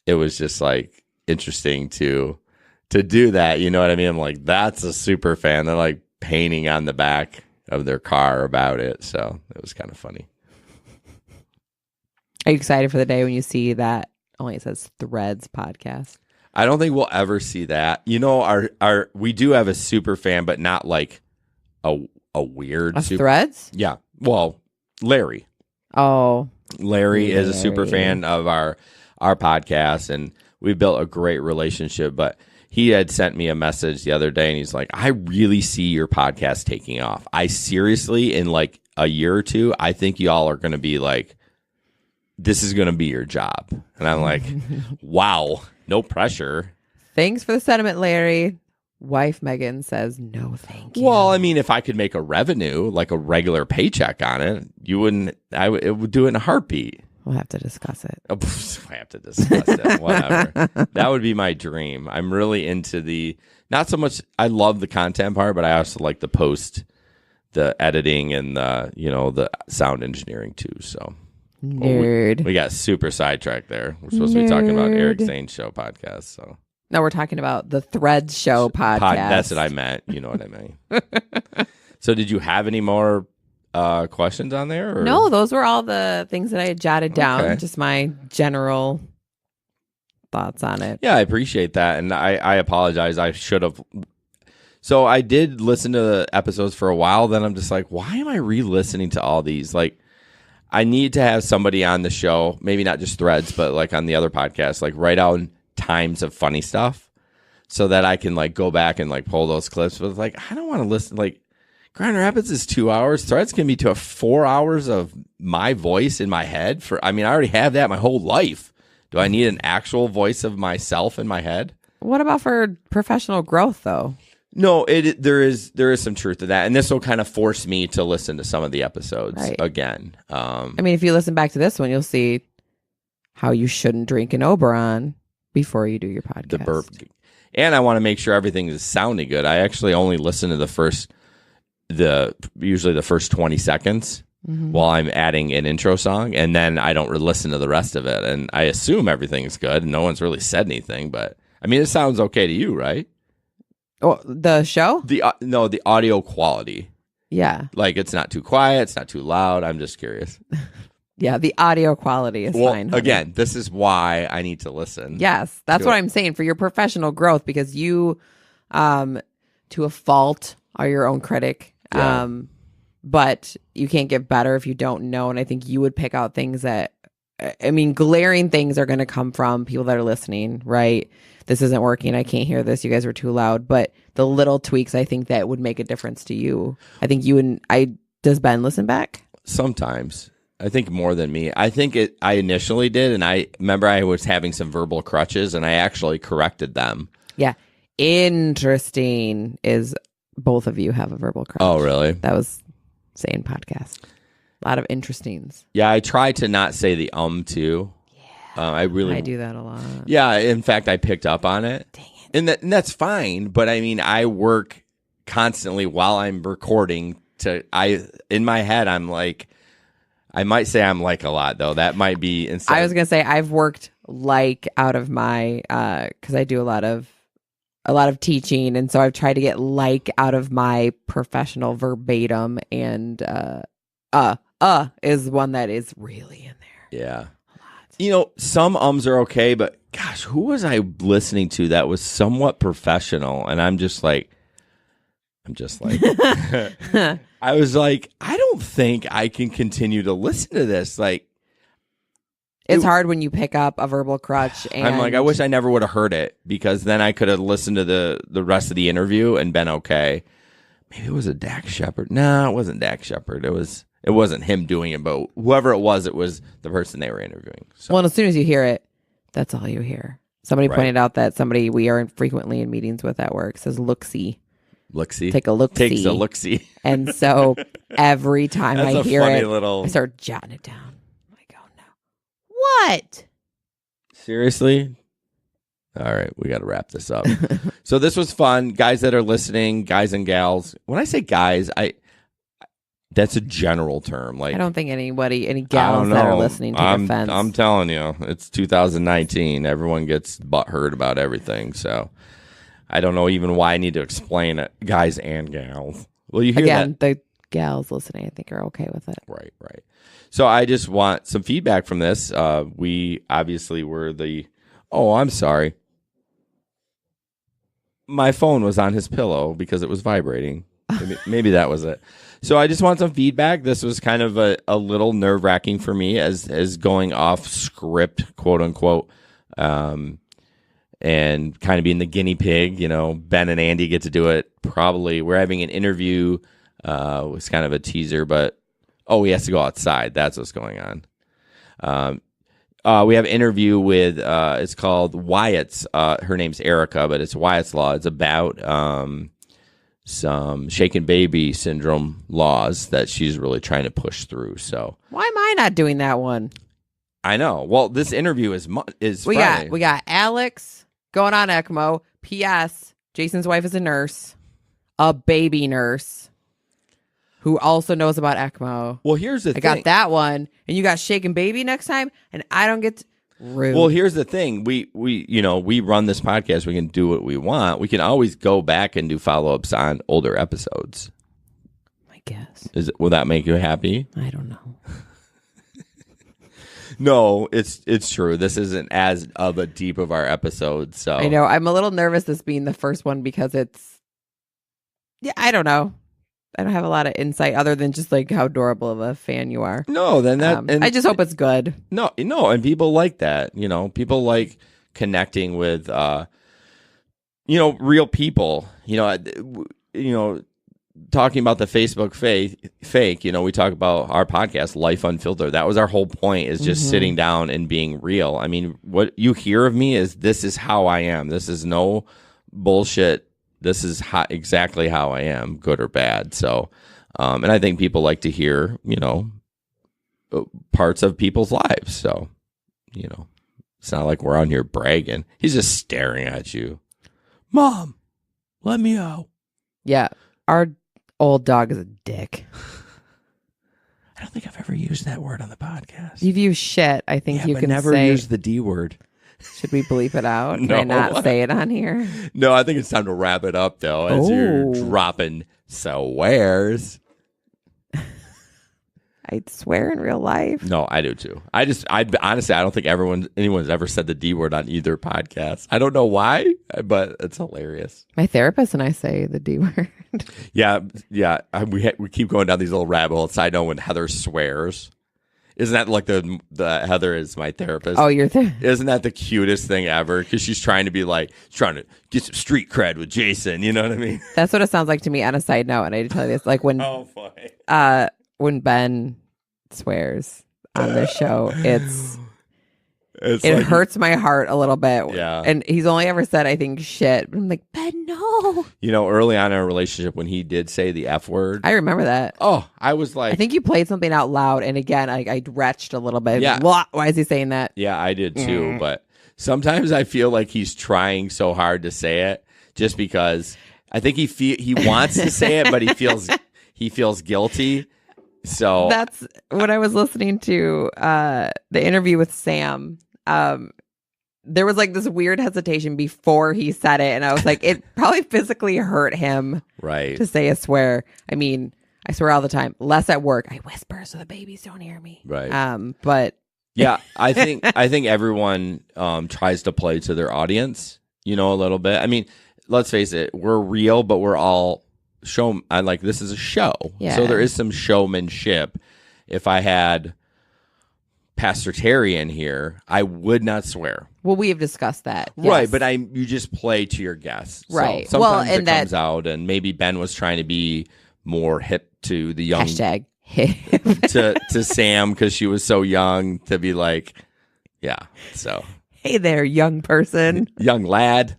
it was just like interesting to do that. You know what I mean? I'm like, that's a super fan. They're like painting on the back of their car about it. So it was kind of funny. Are you excited for the day when you see that only it says Threads podcast? I don't think we'll ever see that. Our we do have a super fan, but not like a weird super Threads? Yeah. Well, Larry. Oh. Larry is a super fan of our podcast, and we built a great relationship. But he had sent me a message the other day, and he's like, I really see your podcast taking off. I seriously, in like a year or two, I think y'all are going to be like, this is going to be your job. And I'm like, wow, no pressure. Thanks for the sentiment, Larry. Wife Meaghan says no thank you. Well, I mean, if I could make a revenue, like a regular paycheck on it, you wouldn't, it would do it in a heartbeat. We'll have to discuss it. I have to discuss it. Whatever. That would be my dream. I'm really into the not so much. I love the content part, but I also like the editing and the sound engineering too. So nerd. We got super sidetracked there. We're supposed to be talking about Eric Zane show podcast. So no, we're talking about the Threads show podcast. That's what I meant. You know what I mean. So did you have any more questions on there? Or? No, those were all the things that I had jotted down. Okay. Just my general thoughts on it. Yeah, I appreciate that. And I apologize. I should have. So I did listen to the episodes for a while. Then I'm just like, why am I re-listening to all these? Like, I need to have somebody on the show, maybe not just Threads, but like on the other podcasts, like write out times of funny stuff so that I can like go back and like pull those clips. But like, I don't want to listen. Like, Grand Rapids is 2 hours. Threads can be to 4 hours of my voice in my head. I already have that my whole life. Do I need an actual voice of myself in my head? What about for professional growth, though? No, there is some truth to that, and this will kind of force me to listen to some of the episodes again. If you listen back to this one, you'll see how you shouldn't drink an Oberon before you do your podcast. The burp, and I want to make sure everything is sounding good. I actually only listen to usually the first 20 seconds while I'm adding an intro song, and then I don't listen to the rest of it. And I assume everything's good, and no one's really said anything. But it sounds okay to you, right? Oh, the show? The audio quality. Yeah. Like, it's not too quiet, it's not too loud. I'm just curious. Yeah, the audio quality is fine. Honey. Again, this is why I need to listen. Yes, that's what I'm saying for your professional growth, because you, to a fault, are your own critic. Yeah. But you can't get better if you don't know. And I think you would pick out things that, glaring things are going to come from people that are listening, right? This isn't working. I can't hear this. You guys were too loud. But the little tweaks, I think that would make a difference to you. I think does Ben listen back? Sometimes. I think more than me. I think I initially did. And I remember I was having some verbal crutches and I actually corrected them. Yeah. Interesting is both of you have a verbal crutch. Oh, really? That was Zane podcast. A lot of interestings. Yeah. I try to not say the too. I do that a lot. Yeah, in fact, I picked up on it. Dang it. And that's fine, but I work constantly while I'm recording in my head I'm like, I might say I'm like a lot though. That might be instead. I was going to say I've worked like out of my cuz I do a lot of teaching, and so I've tried to get like out of my professional verbatim, and is one that is really in there. Yeah. Some are okay, but gosh, who was I listening to that was somewhat professional? And I'm just like, I was like, I don't think I can continue to listen to this. Like, it's hard when you pick up a verbal crutch. And I'm like, I wish I never would have heard it, because then I could have listened to the rest of the interview and been okay. Maybe it was a Dak Shepard. No, it wasn't Dak Shepard. It wasn't him doing it, but whoever it was the person they were interviewing. So. Well, and as soon as you hear it, that's all you hear. Somebody pointed out that somebody we are frequently in meetings with at work says, look-see. Look-see. Take a look-see. Takes a look-see. And so every time I hear it, I start jotting it down. I'm like, oh no. What? Seriously? All right, we got to wrap this up. So this was fun. Guys that are listening, guys and gals. When I say guys, that's a general term. Like, I don't think any gals that are listening to your fence. I'm telling you, it's 2019. Everyone gets butthurt about everything. So I don't know even why I need to explain it. Guys and gals. Well, you hear that. The gals listening, I think, are okay with it. Right. So I just want some feedback from this. We obviously were I'm sorry. My phone was on his pillow because it was vibrating. Maybe that was it. So I just want some feedback. This was kind of a little nerve-wracking for me as going off script, quote unquote, and kind of being the guinea pig. Ben and Andy get to do it. Probably we're having an interview. Was kind of a teaser, but he has to go outside. That's what's going on. We have an interview with it's called Wyatt's. Her name's Erica, but it's Wyatt's Law. It's about some shaken baby syndrome laws that she's really trying to push through. So why am I not doing that one? I know. Well, this interview is Friday. We got Alex going on ECMO. P.S. Jason's wife is a nurse, a baby nurse, who also knows about ECMO. Well, here's the thing. I got that one, and you got shaken baby next time, and I don't get rude. Well, here's the thing. We run this podcast. We can do what we want. We can always go back and do follow-ups on older episodes. I guess. Will that make you happy? I don't know. No, it's true. This isn't as of a deep of our episode. So I know I'm a little nervous this being the first one because I don't know. I don't have a lot of insight other than just like how adorable of a fan you are. No, then I just hope it's good. No, and people like that. People like connecting with real people. Talking about the Facebook fake, we talk about our podcast, Life Unfiltered. That was our whole point, is just sitting down and being real. I mean, what you hear of me is, this is how I am. This is no bullshit. This is exactly how I am, good or bad. So, and I think people like to hear, parts of people's lives. So, it's not like we're on here bragging. He's just staring at you. Mom, let me out. Yeah. Our old dog is a dick. I don't think I've ever used that word on the podcast. You've used shit. I think you but can never say. use the D word. Should we bleep it out? No. Can I not say it on here? No, I think it's time to wrap it up, though, as you're dropping swears. I swear in real life. No, I do too. Honestly, I don't think anyone's ever said the D word on either podcast. I don't know why, but it's hilarious. My therapist and I say the D word. Yeah. We keep going down these little rabbit holes. I know when Heather swears. Isn't that like the Heather is my therapist? Oh, you're Isn't that the cutest thing ever? Because she's trying to get some street cred with Jason. You know what I mean? That's what it sounds like to me. On a side note, and I need to tell you this, like when when Ben swears on this show, it like, hurts my heart a little bit. Yeah. And he's only ever said, I think, shit. But I'm like, Ben, no. Early on in our relationship, when he did say the F word. I remember that. Oh, I was like. I think you played something out loud. And again, I retched a little bit. Yeah. Why is he saying that? Yeah, I did too. But sometimes I feel like he's trying so hard to say it just because I think he wants to say it, but he feels guilty. So that's when I was listening to the interview with Sam. There was like this weird hesitation before he said it, and I was like, it probably physically hurt him, right, to say a swear. I mean, I swear all the time. Less at work, I whisper so the babies don't hear me. Right. But yeah, I think everyone tries to play to their audience, a little bit. I mean, let's face it, we're real, but we're all this is a show. Yeah. So there is some showmanship. If I had Pastor Terry in here, I would not swear. Well, we have discussed that. Yes. Right, but you just play to your guests. Right. So sometimes it comes out, and maybe Ben was trying to be more hip to the young. Hashtag hip. to Sam, because she was so young, to be like, yeah, so. Hey there, young person. Young lad.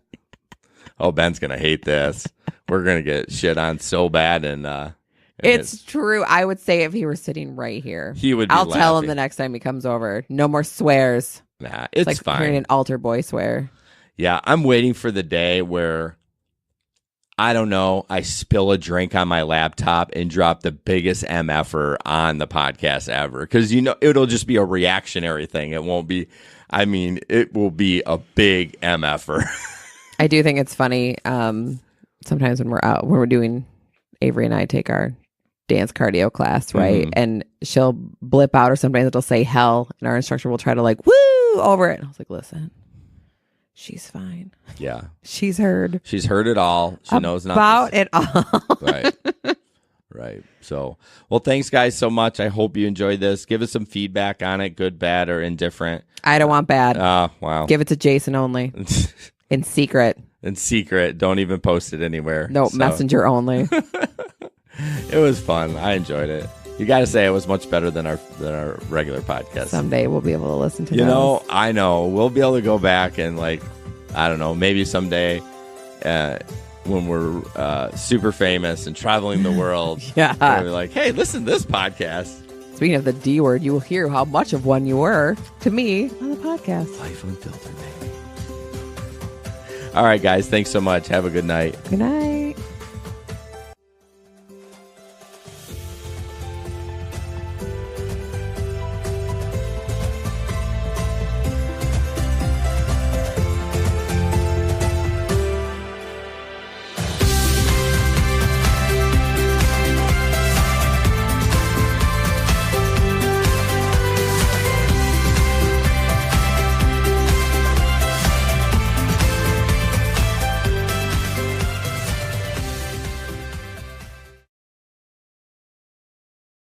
Oh, Ben's going to hate this. We're going to get shit on so bad, and it's true. I would say if he were sitting right here, he would. I'll tell him the next time he comes over. No more swears. Nah, it's like fine. Hearing an altar boy swear. Yeah, I'm waiting for the day where, I don't know, I spill a drink on my laptop and drop the biggest MFer on the podcast ever. Because it'll just be a reactionary thing. It won't be. I mean, it will be a big MFer. I do think it's funny. Sometimes when we're doing, Avery and I take our dance cardio class, right? Mm-hmm. And she'll blip out, or sometimes it'll say hell, and our instructor will try to like woo over it. And I was like, listen, she's fine. Yeah. She's heard it all. She knows nothing about it all. Right. So, well, thanks guys so much. I hope you enjoyed this. Give us some feedback on it, good, bad, or indifferent. I don't want bad. Wow. Give it to Jason only. In secret. In secret. Don't even post it anywhere. No, messenger only. It was fun. I enjoyed it. You got to say it was much better than our regular podcast. Someday we'll be able to listen to those. I know. We'll be able to go back and I don't know, maybe someday when we're super famous and traveling the world. Yeah. We'll be like, hey, listen to this podcast. Speaking of the D word, you will hear how much of one you were to me on the podcast. Life Unfiltered, baby. All right, guys. Thanks so much. Have a good night. Good night.